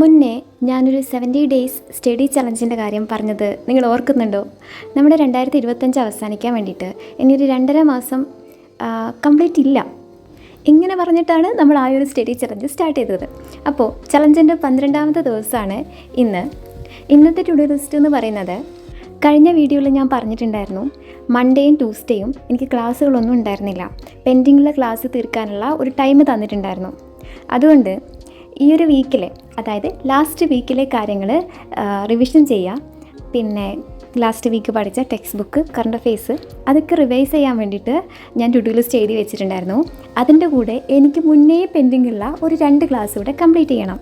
മുന്നേ ഞാനൊരു 70 days study ചലഞ്ചിൻ്റെ കാര്യം പറഞ്ഞത് നിങ്ങൾ ഓർക്കുന്നുണ്ടോ? നമ്മുടെ 2025 അവസാനിക്കാൻ വേണ്ടിയിട്ട് ഇനിയൊരു 2.5 മാസം കംപ്ലീറ്റ് ഇല്ല. ഇങ്ങനെ പറഞ്ഞിട്ടാണ് നമ്മൾ ആ ഒരു സ്റ്റഡി ചലഞ്ച് സ്റ്റാർട്ട് ചെയ്തത്. അപ്പോൾ ചലഞ്ചിൻ്റെ 12ാമത്തെ ദിവസമാണ് ഇന്നത്തെ ടു ഡു ലിസ്റ്റ് എന്ന് പറയുന്നത്. കഴിഞ്ഞ വീഡിയോയിൽ ഞാൻ പറഞ്ഞിട്ടുണ്ടായിരുന്നു, മൺഡേയും ട്യൂസ്ഡേയും എനിക്ക് ക്ലാസ്സുകളൊന്നും ഉണ്ടായിരുന്നില്ല. പെൻഡിങ്ങുള്ള ക്ലാസ് തീർക്കാനുള്ള ഒരു ടൈം തന്നിട്ടുണ്ടായിരുന്നു. അതുകൊണ്ട് ഈ ഒരു വീക്കിലെ, അതായത് ലാസ്റ്റ് വീക്കിലെ കാര്യങ്ങൾ റിവിഷൻ ചെയ്യുക. പിന്നെ ലാസ്റ്റ് വീക്ക് പഠിച്ച ടെക്സ്റ്റ് ബുക്ക്, കറണ്ട് അഫെയർസ് അതൊക്കെ റിവൈസ് ചെയ്യാൻ വേണ്ടിയിട്ട് ഞാൻ ടു ഡു ലിസ്റ്റ് എഴുതി വെച്ചിട്ടുണ്ടായിരുന്നു. അതിൻ്റെ കൂടെ എനിക്ക് മുന്നേ പെൻഡിങ്ങുള്ള ഒരു 2 ക്ലാസ് കൂടെ കംപ്ലീറ്റ് ചെയ്യണം.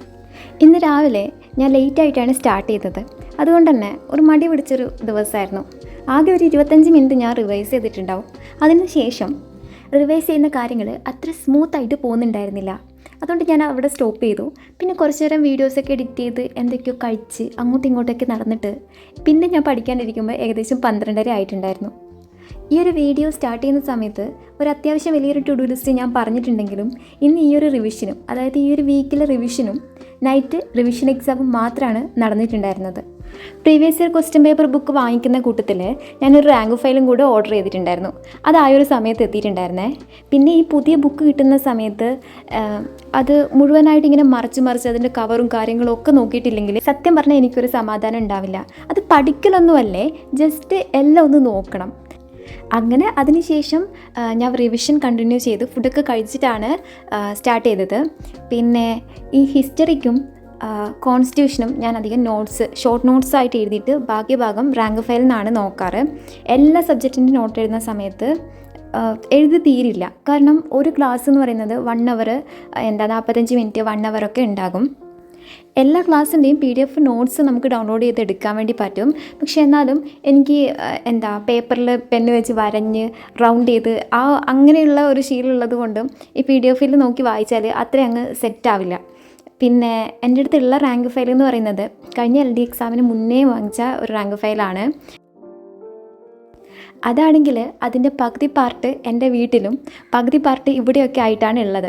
ഇന്ന് രാവിലെ ഞാൻ ലേറ്റായിട്ടാണ് സ്റ്റാർട്ട് ചെയ്തത്. അതുകൊണ്ട് തന്നെ ഒരു മടി പിടിച്ചൊരു ദിവസമായിരുന്നു. ആകെ ഒരു 25 മിനിറ്റ് ഞാൻ റിവൈസ് ചെയ്തിട്ടുണ്ടാവും. അതിന് ശേഷം റിവൈസ് ചെയ്യുന്ന കാര്യങ്ങൾ അത്ര സ്മൂത്തായിട്ട് പോകുന്നുണ്ടായിരുന്നില്ല. അതുകൊണ്ട് ഞാൻ അവിടെ സ്റ്റോപ്പ് ചെയ്തു. പിന്നെ കുറച്ച് നേരം വീഡിയോസൊക്കെ എഡിറ്റ് ചെയ്ത് എന്തൊക്കെയോ കഴിച്ച് അങ്ങോട്ടും ഇങ്ങോട്ടൊക്കെ നടന്നിട്ട് പിന്നെ ഞാൻ പഠിക്കാനിരിക്കുമ്പോൾ ഏകദേശം 12:30 ആയിട്ടുണ്ടായിരുന്നു. ഈ ഒരു വീഡിയോ സ്റ്റാർട്ട് ചെയ്യുന്ന സമയത്ത് ഒരു അത്യാവശ്യം വലിയൊരു ടു ഡു ലിസ്റ്റ് ഞാൻ പറഞ്ഞിട്ടുണ്ടെങ്കിലും ഇന്ന് ഈ ഒരു റിവിഷനും, അതായത് ഈ ഒരു വീക്കിലെ റിവിഷനും നൈറ്റ് റിവിഷൻ എക്സാമും മാത്രമാണ് നടന്നിട്ടുണ്ടായിരുന്നത്. Previous year question paper book വാങ്ങിക്കുന്ന കൂട്ടത്തിൽ ഞാനൊരു റാങ്ക് ഫയലും കൂടെ ഓർഡർ ചെയ്തിട്ടുണ്ടായിരുന്നു. അത് ആ ഒരു സമയത്ത് എത്തിയിട്ടുണ്ടായിരുന്നേ. പിന്നെ ഈ പുതിയ ബുക്ക് കിട്ടുന്ന സമയത്ത് അത് മുഴുവനായിട്ട് ഇങ്ങനെ മറിച്ച് അതിൻ്റെ കവറും കാര്യങ്ങളും ഒക്കെ നോക്കിയിട്ടില്ലെങ്കിൽ സത്യം പറഞ്ഞാൽ എനിക്കൊരു സമാധാനം ഉണ്ടാവില്ല. അത് പഠിക്കലൊന്നുമല്ലേ, ജസ്റ്റ് എല്ലാം ഒന്ന് നോക്കണം. അങ്ങനെ അതിനുശേഷം ഞാൻ റിവിഷൻ കണ്ടിന്യൂ ചെയ്ത് ഫുഡൊക്കെ കഴിച്ചിട്ടാണ് സ്റ്റാർട്ട് ചെയ്തത്. പിന്നെ ഈ ഹിസ്റ്ററിക്കും കോൺസ്റ്റിറ്റ്യൂഷനും ഞാൻ അധികം ഷോർട്ട് നോട്ട്സ് ആയിട്ട് എഴുതിയിട്ട് ബാക്കി ഭാഗം റാങ്ക് ഫയലിൽ നിന്നാണ് നോക്കാറ്. എല്ലാ സബ്ജക്റ്റിൻ്റെ നോട്ട് എഴുതുന്ന സമയത്ത് എഴുതി തീരില്ല. കാരണം ഒരു ക്ലാസ് എന്ന് പറയുന്നത് 1 അവർ 45 മിനിറ്റ് 1 അവറൊക്കെ ഉണ്ടാകും. എല്ലാ ക്ലാസ്സിൻ്റെയും PDF നോട്ട്സ് നമുക്ക് ഡൗൺലോഡ് ചെയ്ത് എടുക്കാൻ വേണ്ടി പറ്റും. പക്ഷേ എന്നാലും എനിക്ക് പേപ്പറിൽ പെന്ന് വെച്ച് വരഞ്ഞ് റൗണ്ട് ചെയ്ത് അങ്ങനെയുള്ള ഒരു ശീലമുള്ളത് കൊണ്ടും ഈ PDF നോക്കി വായിച്ചാൽ അത്രയും അങ്ങ് സെറ്റാവില്ല. പിന്നെ എൻ്റെ അടുത്തുള്ള റാങ്ക് ഫയൽ എന്ന് പറയുന്നത് കഴിഞ്ഞ LD എക്സാമിന് മുന്നേ വാങ്ങിച്ച ഒരു റാങ്ക് ഫയലാണ്. അതാണെങ്കിൽ അതിൻ്റെ പകുതി പാർട്ട് എൻ്റെ വീട്ടിലും പകുതി പാർട്ട് ഇവിടെയൊക്കെ ആയിട്ടാണ് ഉള്ളത്.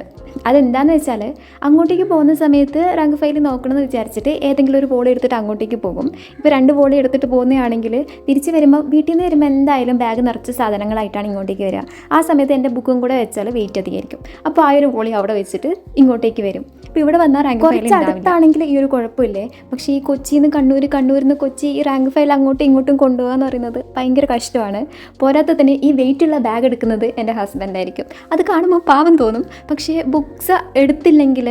അതെന്താണെന്ന് വെച്ചാൽ അങ്ങോട്ടേക്ക് പോകുന്ന സമയത്ത് റാങ്ക് ഫയൽ നോക്കണമെന്ന് വിചാരിച്ചിട്ട് ഏതെങ്കിലും ഒരു വോളി എടുത്തിട്ട് അങ്ങോട്ടേക്ക് പോകും. ഇപ്പോൾ 2 വോളി എടുത്തിട്ട് പോകുന്നതാണെങ്കിൽ തിരിച്ച് വരുമ്പോൾ വീട്ടിൽ നിന്ന് വരുമ്പോൾ എന്തായാലും ബാഗ് നിറച്ച് സാധനങ്ങളായിട്ടാണ് ഇങ്ങോട്ടേക്ക് വരിക. ആ സമയത്ത് എൻ്റെ ബുക്കും കൂടെ വെച്ചാൽ വെയിറ്റ് അധികമായിരിക്കും. അപ്പോൾ ആ ഒരു വോളി അവിടെ വെച്ചിട്ട് ഇങ്ങോട്ടേക്ക് വരും. അപ്പോൾ ഇവിടെ വന്നാൽ റാങ്ക് ഫയൽ കുറച്ച് അടുത്താണെങ്കിൽ ഈ ഒരു കുഴപ്പമില്ലേ. പക്ഷേ ഈ കൊച്ചിയിൽ നിന്ന് കണ്ണൂരിൽ നിന്ന് കൊച്ചി ഈ റാങ്ക് ഫയൽ അങ്ങോട്ടും ഇങ്ങോട്ടും കൊണ്ടുപോകുക എന്ന് പറയുന്നത് ഭയങ്കര കഷ്ടമാണ്. പോരാത്തതിന് ഈ വെയിറ്റുള്ള ബാഗ് എടുക്കുന്നത് എൻ്റെ ഹസ്ബൻഡായിരിക്കും. അത് കാണുമ്പോൾ പാവം തോന്നും. പക്ഷേ ബുക്സ് എടുത്തില്ലെങ്കിൽ,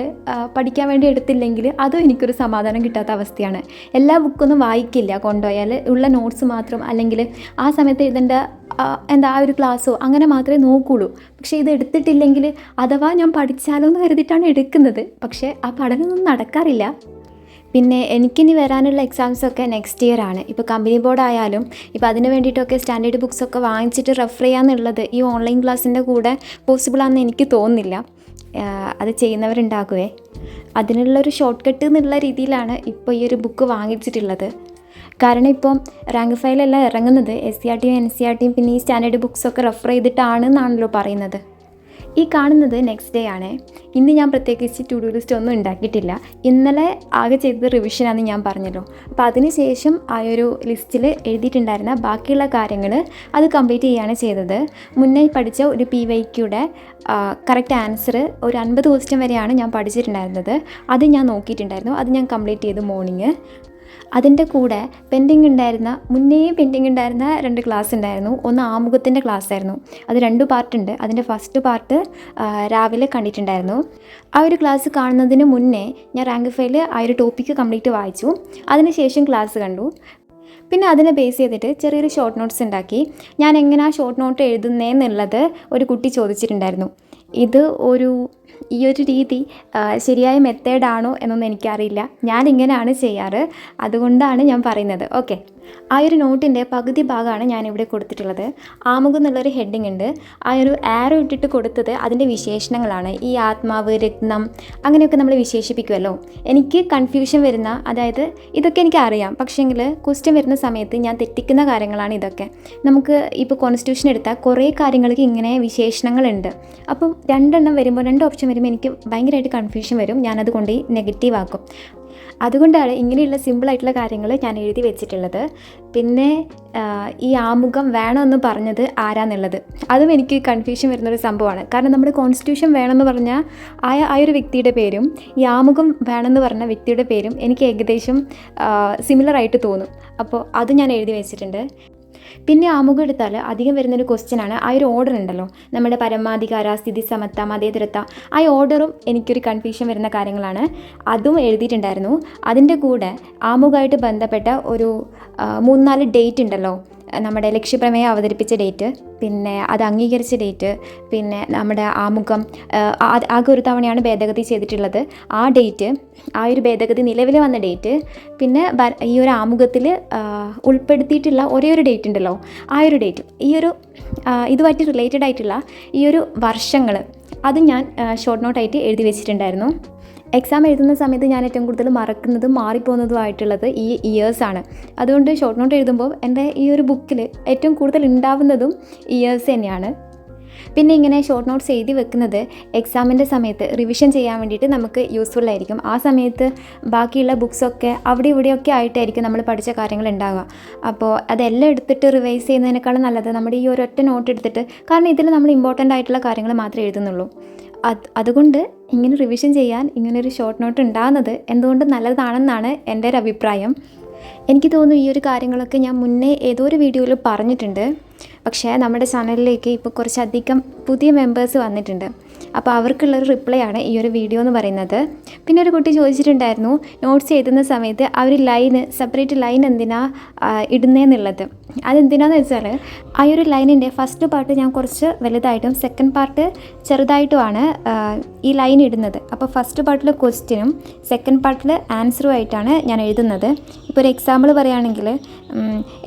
പഠിക്കാൻ വേണ്ടി എടുത്തില്ലെങ്കിൽ അതും എനിക്കൊരു സമാധാനം കിട്ടാത്ത അവസ്ഥയാണ്. എല്ലാ ബുക്കൊന്നും വായിക്കില്ല കൊണ്ടുപോയാൽ, ഉള്ള നോട്ട്സ് മാത്രം, അല്ലെങ്കിൽ ആ സമയത്ത് എഴുതേണ്ട ആ ഒരു ക്ലാസ്സോ അങ്ങനെ മാത്രമേ നോക്കുകയുള്ളൂ. പക്ഷേ ഇത് എടുത്തിട്ടില്ലെങ്കിൽ അഥവാ ഞാൻ പഠിച്ചാലോ എന്ന് കരുതിയിട്ടാണ് എടുക്കുന്നത്. പക്ഷേ ആ പഠനമൊന്നും നടക്കാറില്ല. പിന്നെ എനിക്കിനി വരാനുള്ള എക്സാംസൊക്കെ നെക്സ്റ്റ് ഇയർ ആണ്. ഇപ്പോൾ കമ്പനി ബോർഡ് ആയാലും ഇപ്പോൾ അതിന് വേണ്ടിയിട്ടൊക്കെ സ്റ്റാൻഡേർഡ് ബുക്സൊക്കെ വാങ്ങിച്ചിട്ട് റെഫർ ചെയ്യാന്നുള്ളത് ഈ ഓൺലൈൻ ക്ലാസ്സിൻ്റെ കൂടെ പോസിബിളാണെന്ന് എനിക്ക് തോന്നുന്നില്ല. അത് ചെയ്യുന്നവരുണ്ടാകുമേ. അതിനുള്ളൊരു ഷോർട്ട് കട്ട് എന്നുള്ള രീതിയിലാണ് ഇപ്പോൾ ഈ ഒരു ബുക്ക് വാങ്ങിച്ചിട്ടുള്ളത്. കാരണം ഇപ്പം റാങ്ക് ഫയലെല്ലാം ഇറങ്ങുന്നത് SCRTയും NCRTയും പിന്നെ ഈ സ്റ്റാൻഡേർഡ് ബുക്സൊക്കെ റെഫർ ചെയ്തിട്ടാണെന്നാണല്ലോ പറയുന്നത്. ഈ കാണുന്നത് നെക്സ്റ്റ് ഡേ ആണ്. ഇന്ന് ഞാൻ പ്രത്യേകിച്ച് ടു ഡു ലിസ്റ്റ് ഒന്നും ഉണ്ടാക്കിയിട്ടില്ല. ഇന്നലെ ആകെ ചെയ്തത് റിവിഷനാണെന്ന് ഞാൻ പറഞ്ഞല്ലോ. അപ്പോൾ അതിന് ശേഷം ആ ഒരു ലിസ്റ്റിൽ എഴുതിയിട്ടുണ്ടായിരുന്ന ബാക്കിയുള്ള കാര്യങ്ങൾ അത് കംപ്ലീറ്റ് ചെയ്യുകയാണ് ചെയ്തത്. മുന്നേ പഠിച്ച ഒരു PYQയുടെ കറക്റ്റ് ആൻസർ ഒരു 50 ക്വസ്റ്റ്യൻ വരെയാണ് ഞാൻ പഠിച്ചിട്ടുണ്ടായിരുന്നത്. അത് ഞാൻ നോക്കിയിട്ടുണ്ടായിരുന്നു. അത് ഞാൻ കംപ്ലീറ്റ് ചെയ്തു മോർണിംഗ്. അതിൻ്റെ കൂടെ മുന്നേ പെൻഡിങ് ഉണ്ടായിരുന്ന 2 ക്ലാസ് ഉണ്ടായിരുന്നു. ഒന്ന് ആമുഖത്തിൻ്റെ ക്ലാസ് ആയിരുന്നു. അത് 2 പാർട്ടുണ്ട്. അതിൻ്റെ ഫസ്റ്റ് പാർട്ട് രാവിലെ കണ്ടിട്ടുണ്ടായിരുന്നു. ആ ഒരു ക്ലാസ് കാണുന്നതിന് മുന്നേ ഞാൻ റാങ്ക് ഫയൽ ആ ഒരു ടോപ്പിക്ക് കംപ്ലീറ്റ് വായിച്ചു. അതിനുശേഷം ക്ലാസ് കണ്ടു. പിന്നെ അതിനെ ബേസ് ചെയ്തിട്ട് ചെറിയൊരു ഷോർട്ട് നോട്ട്സ് ഉണ്ടാക്കി. ഞാൻ എങ്ങനെയാണ് ഷോർട്ട് നോട്ട് എഴുതുന്നതെന്നുള്ളത് ഒരു കുട്ടി ചോദിച്ചിട്ടുണ്ടായിരുന്നു. ഈ ഒരു രീതി ശരിയായ മെത്തേഡാണോ എന്നൊന്നും എനിക്കറിയില്ല. ഞാനിങ്ങനെയാണ് ചെയ്യാറ്, അതുകൊണ്ടാണ് ഞാൻ പറയുന്നത്. ഓക്കെ, ആ ഒരു നോട്ടിൻ്റെ പകുതി ഭാഗമാണ് ഞാനിവിടെ കൊടുത്തിട്ടുള്ളത്. ആമുഖം എന്നുള്ളൊരു ഹെഡിങ് ഉണ്ട്. ആ ഒരു ആരോ ഇട്ടിട്ട് കൊടുത്തത് അതിൻ്റെ വിശേഷണങ്ങളാണ്. ഈ ആത്മാവ്, രത്നം അങ്ങനെയൊക്കെ നമ്മൾ വിശേഷിപ്പിക്കുമല്ലോ. എനിക്ക് കൺഫ്യൂഷൻ വരുന്ന, അതായത് ഇതൊക്കെ എനിക്ക് അറിയാം, പക്ഷേങ്കിൽ ക്വസ്റ്റ്യൻ വരുന്ന സമയത്ത് ഞാൻ തെറ്റിക്കുന്ന കാര്യങ്ങളാണ് ഇതൊക്കെ. നമുക്ക് ഇപ്പോൾ കോൺസ്റ്റിറ്റ്യൂഷൻ എടുത്താൽ കുറേ കാര്യങ്ങൾക്ക് ഇങ്ങനെ വിശേഷണങ്ങളുണ്ട്. അപ്പം 2 എണ്ണം വരുമ്പോൾ 2 ഓപ്ഷൻ വരുമ്പോൾ എനിക്ക് ഭയങ്കരമായിട്ട് കൺഫ്യൂഷൻ വരും. ഞാനത് കൊണ്ട് നെഗറ്റീവ് ആക്കും. അതുകൊണ്ടാണ് ഇങ്ങനെയുള്ള സിമ്പിളായിട്ടുള്ള കാര്യങ്ങൾ ഞാൻ എഴുതി വെച്ചിട്ടുള്ളത്. പിന്നെ ഈ ആമുഖം വേണമെന്ന് പറഞ്ഞത് ആരാന്നുള്ളത്, അതും എനിക്ക് കൺഫ്യൂഷൻ വരുന്നൊരു സംഭവമാണ്. കാരണം നമ്മുടെ കോൺസ്റ്റിറ്റ്യൂഷൻ വേണമെന്ന് പറഞ്ഞാൽ ആ ഒരു വ്യക്തിയുടെ പേരും ഈ ആമുഖം വേണമെന്ന് പറഞ്ഞ വ്യക്തിയുടെ പേരും എനിക്ക് ഏകദേശം സിമിലറായിട്ട് തോന്നും. അപ്പോൾ അത് ഞാൻ എഴുതി വെച്ചിട്ടുണ്ട്. പിന്നെ ആമുഖം എടുത്താൽ അധികം വരുന്നൊരു ക്വസ്റ്റ്യനാണ് ആ ഒരു ഓർഡർ ഉണ്ടല്ലോ, നമ്മുടെ പരമാധികാര, സ്ഥിതി സമത്വ, മതേതരത്വ, ആ ഓർഡറും എനിക്കൊരു കൺഫ്യൂഷൻ വരുന്ന കാര്യങ്ങളാണ്. അതും എഴുതിയിട്ടുണ്ടായിരുന്നു. അതിൻ്റെ കൂടെ ആമുഖമായിട്ട് ബന്ധപ്പെട്ട ഒരു 3-4 ഡേറ്റ് ഉണ്ടല്ലോ, നമ്മുടെ ലക്ഷ്യപ്രമേയം അവതരിപ്പിച്ച ഡേറ്റ്, പിന്നെ അത് അംഗീകരിച്ച ഡേറ്റ്, പിന്നെ നമ്മുടെ ആമുഖം ആകെ ഒരു തവണയാണ് ഭേദഗതി ചെയ്തിട്ടുള്ളത്, ആ ഡേറ്റ്, ആ ഒരു ഭേദഗതി നിലവിൽ വന്ന ഡേറ്റ്, പിന്നെ ഈ ഒരു ആമുഖത്തിൽ ഉൾപ്പെടുത്തിയിട്ടുള്ള ഒരേ ഒരു ഡേറ്റ് ഉണ്ടല്ലോ, ആ ഒരു ഡേറ്റ്, ഈ ഒരു ഇതുമായിട്ട് റിലേറ്റഡ് ആയിട്ടുള്ള ഈ ഒരു വർഷങ്ങൾ, അത് ഞാൻ ഷോർട്ട് നോട്ടായിട്ട് എഴുതി വെച്ചിട്ടുണ്ടായിരുന്നു. എക്സാം എഴുതുന്ന സമയത്ത് ഞാൻ ഏറ്റവും കൂടുതൽ മറക്കുന്നതും മാറിപ്പോകുന്നതുമായിട്ടുള്ളത് ഈ ഇയേഴ്സാണ്. അതുകൊണ്ട് ഷോർട്ട് നോട്ട് എഴുതുമ്പോൾ എൻ്റെ ഈ ഒരു ബുക്കിൽ ഏറ്റവും കൂടുതൽ ഉണ്ടാവുന്നതും ഇയേഴ്സ് തന്നെയാണ്. പിന്നെ ഇങ്ങനെ ഷോർട്ട് നോട്ട്സ് എഴുതി വെക്കുന്നത് എക്സാമിൻ്റെ സമയത്ത് റിവിഷൻ ചെയ്യാൻ വേണ്ടിയിട്ട് നമുക്ക് യൂസ്ഫുൾ ആയിരിക്കും. ആ സമയത്ത് ബാക്കിയുള്ള ബുക്സൊക്കെ അവിടെ ഇവിടെയൊക്കെ ആയിട്ടായിരിക്കും നമ്മൾ പഠിച്ച കാര്യങ്ങൾ ഉണ്ടാവുക. അപ്പോൾ അതെല്ലാം എടുത്തിട്ട് റിവൈസ് ചെയ്യുന്നതിനേക്കാളും നല്ലത് നമ്മുടെ ഈ ഒരൊറ്റ നോട്ട് എടുത്തിട്ട്, കാരണം ഇതിൽ നമ്മൾ ഇമ്പോർട്ടൻ്റ് ആയിട്ടുള്ള കാര്യങ്ങൾ മാത്രമേ എഴുതുന്നുള്ളൂ. അതുകൊണ്ട് ഇങ്ങനെ റിവിഷൻ ചെയ്യാൻ ഇങ്ങനൊരു ഷോർട്ട് നോട്ട് ഉണ്ടാകുന്നത് എന്തുകൊണ്ട് നല്ലതാണെന്നാണ് എൻ്റെ ഒരു അഭിപ്രായം. എനിക്ക് തോന്നുന്നു ഈ ഒരു കാര്യങ്ങളൊക്കെ ഞാൻ മുന്നേ ഏതോ ഒരു വീഡിയോയിൽ പറഞ്ഞിട്ടുണ്ട്. പക്ഷേ നമ്മുടെ ചാനലിലേക്ക് ഇപ്പോൾ കുറച്ചധികം പുതിയ മെമ്പേഴ്സ് വന്നിട്ടുണ്ട്. അപ്പോൾ അവർക്കുള്ളൊരു റിപ്ലൈ ആണ് ഈ ഒരു വീഡിയോ എന്ന് പറയുന്നത്. പിന്നെ ഒരു കുട്ടി ചോദിച്ചിട്ടുണ്ടായിരുന്നു നോട്ട്സ് എഴുതുന്ന സമയത്ത് ആ ഒരു സെപ്പറേറ്റ് ലൈൻ എന്തിനാ ഇടുന്നതെന്നുള്ളത്. അതെന്തിനാന്ന് വെച്ചാൽ ആ ഒരു ലൈനിൻ്റെ ഫസ്റ്റ് പാർട്ട് ഞാൻ കുറച്ച് വലുതായിട്ടും സെക്കൻഡ് പാർട്ട് ചെറുതായിട്ടുമാണ് ഈ ലൈൻ ഇടുന്നത്. അപ്പോൾ ഫസ്റ്റ് പാർട്ടിൽ ക്വസ്റ്റ്യനും സെക്കൻഡ് പാർട്ടിൽ ആൻസറും ആയിട്ടാണ് ഞാൻ എഴുതുന്നത്. ഇപ്പോൾ ഒരു എക്സാമ്പിൾ പറയുകയാണെങ്കിൽ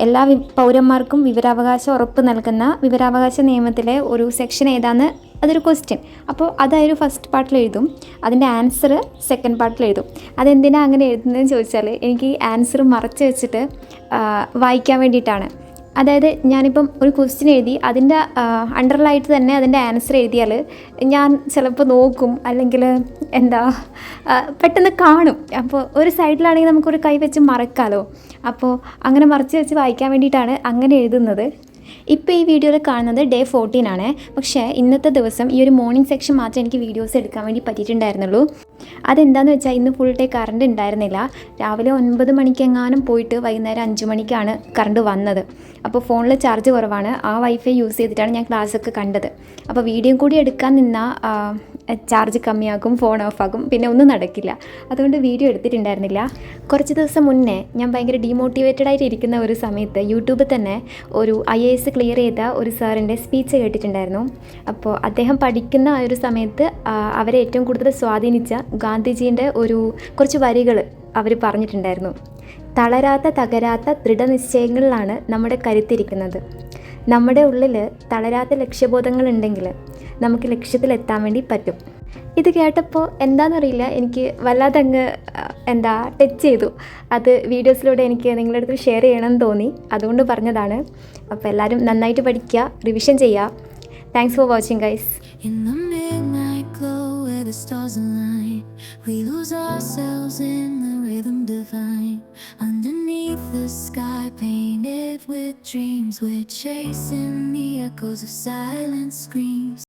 എല്ലാ പൗരന്മാർക്കും വിവരാവകാശം ഉറപ്പ് നൽകുന്ന വിവരാവകാശ നിയമത്തിലെ ഒരു സെക്ഷൻ ഏതാന്ന് അതൊരു ക്വസ്റ്റ്യൻ. അപ്പോൾ അതായത് ഫസ്റ്റ് പാർട്ടിൽ എഴുതും, അതിൻ്റെ ആൻസർ സെക്കൻഡ് പാർട്ടിൽ എഴുതും. അതെന്തിനാണ് അങ്ങനെ എഴുതുന്നതെന്ന് ചോദിച്ചാൽ എനിക്ക് ഈ ആൻസർ മറച്ച് വെച്ചിട്ട് വായിക്കാൻ വേണ്ടിയിട്ടാണ്. അതായത് ഞാനിപ്പം ഒരു ക്വസ്റ്റ്യൻ എഴുതി അതിൻ്റെ അണ്ടർലായിട്ട് തന്നെ അതിൻ്റെ ആൻസർ എഴുതിയാൽ ഞാൻ ചിലപ്പോൾ നോക്കും, അല്ലെങ്കിൽ പെട്ടെന്ന് കാണും. അപ്പോൾ ഒരു സൈഡിലാണെങ്കിൽ നമുക്കൊരു കൈ വെച്ച് മറക്കാമല്ലോ. അപ്പോൾ അങ്ങനെ മറച്ച് വെച്ച് വായിക്കാൻ വേണ്ടിയിട്ടാണ് അങ്ങനെ എഴുതുന്നത്. ഇപ്പോൾ ഈ വീഡിയോയിൽ കാണുന്നത് ഡേ 14 ആണ്. പക്ഷേ ഇന്നത്തെ ദിവസം ഈ ഒരു മോർണിംഗ് സെക്ഷൻ മാത്രമേ എനിക്ക് വീഡിയോസ് എടുക്കാൻ വേണ്ടി പറ്റിയിട്ടുണ്ടായിരുന്നുള്ളൂ. അതെന്താണെന്ന് വെച്ചാൽ ഇന്ന് ഫുൾ ഡേ കറണ്ട് ഉണ്ടായിരുന്നില്ല. രാവിലെ 9 മണിക്കെങ്ങാനും പോയിട്ട് വൈകുന്നേരം 5 മണിക്കാണ് കറണ്ട് വന്നത്. അപ്പോൾ ഫോണിൽ ചാർജ് കുറവാണ്, ആ വൈഫൈ യൂസ് ചെയ്തിട്ടാണ് ഞാൻ ക്ലാസ്സൊക്കെ കണ്ടത്. അപ്പോൾ വീഡിയോ കൂടി എടുക്കാൻ നിന്നാൽ ചാർജ് കമ്മിയാക്കും, ഫോൺ ഓഫാക്കും, പിന്നെ ഒന്നും നടക്കില്ല. അതുകൊണ്ട് വീഡിയോ എടുത്തിട്ടുണ്ടായിരുന്നില്ല. കുറച്ച് ദിവസം മുന്നേ ഞാൻ ഭയങ്കര ഡീമോട്ടിവേറ്റഡ് ആയിട്ട് ഇരിക്കുന്ന ഒരു സമയത്ത് യൂട്യൂബിൽ തന്നെ ഒരു IAS ക്ലിയർ ചെയ്ത ഒരു സാറിൻ്റെ സ്പീച്ച് കേട്ടിട്ടുണ്ടായിരുന്നു. അപ്പോൾ അദ്ദേഹം പഠിക്കുന്ന ആ ഒരു സമയത്ത് അവരെ ഏറ്റവും കൂടുതൽ സ്വാധീനിച്ച ഗാന്ധിജീൻ്റെ കുറച്ച് വരികൾ അവർ പറഞ്ഞിട്ടുണ്ടായിരുന്നു. തളരാത്ത തകരാത്ത ദൃഢനിശ്ചയങ്ങളിലാണ് നമ്മുടെ കരുത്തിരിക്കുന്നത്. നമ്മുടെ ഉള്ളിൽ തളരാത്ത ലക്ഷ്യബോധങ്ങളുണ്ടെങ്കിൽ നമുക്ക് ലക്ഷ്യത്തിലെത്താൻ വേണ്ടി പറ്റും. ഇത് കേട്ടപ്പോൾ എന്താണെന്നറിയില്ല, എനിക്ക് വല്ലാതെ അങ്ങ് ടച്ച് ചെയ്തു. അത് വീഡിയോസിലൂടെ എനിക്ക് നിങ്ങളുടെ അടുത്ത് ഷെയർ ചെയ്യണമെന്ന് തോന്നി, അതുകൊണ്ട് പറഞ്ഞതാണ്. അപ്പോൾ എല്ലാവരും നന്നായിട്ട് പഠിക്കുക, റിവിഷൻ ചെയ്യുക. Thanks for watching guys. The stars align, we lose ourselves in the rhythm divine. Underneath the sky painted with dreams, we're chasing the echoes of silent screams.